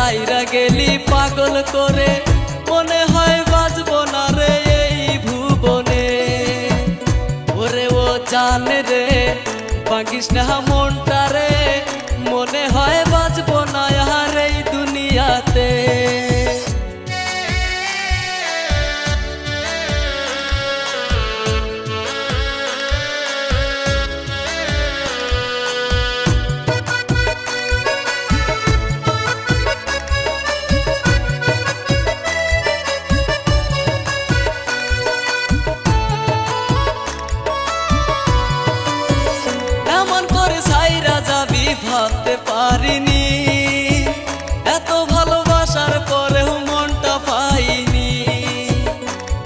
সাইরা গেলি পাগল করে, মনে হয় বাজবো না রে এই ভুবনে। ওরে ও জান রে ভাঙিস না মনটা রে, মনে হয় বাজবো না আর এই দুনিয়াতে। ভাবতে পারিনি এত ভালোবাসার পরেও মনটা পাইনি।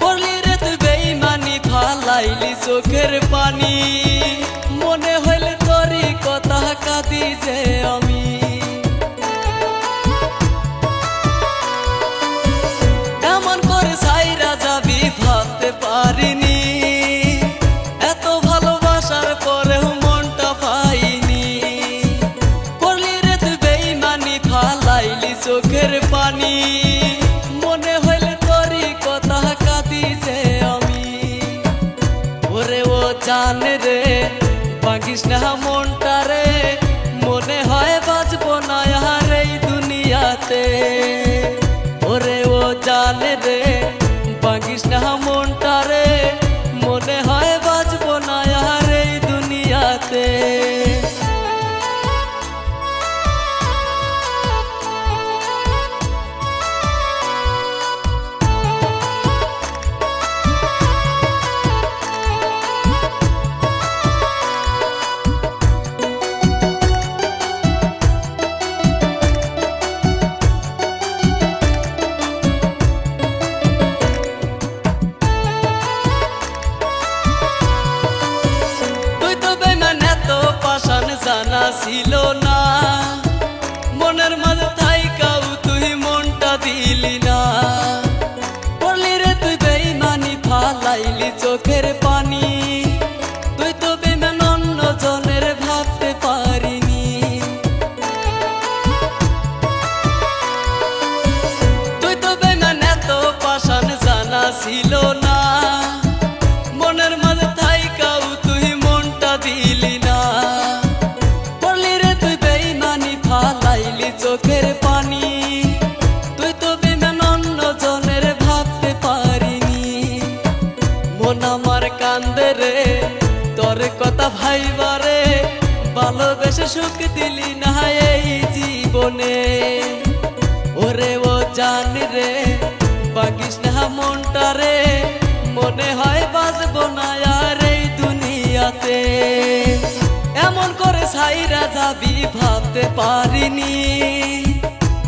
বললি রে তুই বেইমানি, ফালাইলি চোখের পানি, মনে হইলে তোরই কথা কাঁদি যে আমি। এমন করে সাইরা যাবি ভাবতে পারিনি, এত ভালোবাসার পরেও মনটা পাইনি। চোখের পানি, মনে হইলে তোরই কথা কাঁদি যে আমি। ওরে ও জান রে ভাঙিস না মনটা রে, মনে হয় বাজবো না আর এই দুনিয়াতে। ওরে ও জান রে ভাঙিস না মনটা রে, মনে হয় বাজবো না আর এই দুনিয়াতে। জানা ছিল না মনের মাঝে থাইকাও তুই মনটা দিলি না। বললি রে তুই বেইমানি, ফালাইলি চোখের পানি, তুই তো বেইমান অন্য জনের ভাবতে পারিনি। তুই তো বেইমান এত পাষাণ জানা ছিল না, মনের মাঝে থাইকাও তুই মনটা দিলি না। চোখের পানি, তুই তো বেইমান অন্য জনের ভাবতে পারিনি। মন আমার কান্দে রে তোর কথা ভাইবারে, ভালোবেসে সুখ দিলি না এই জীবনে। ওরে ও জান রে ভাঙিস না মনটা রে, মনে হয় বাজবো না আর এই দুনিয়াতে। এমন করে সাইরা যাবি ভাবতে পারিনি,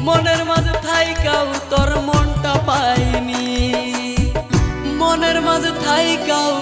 মনের মাঝে থাইকাও তোর মনটা পাইনি। মনের মাঝে থাইকাও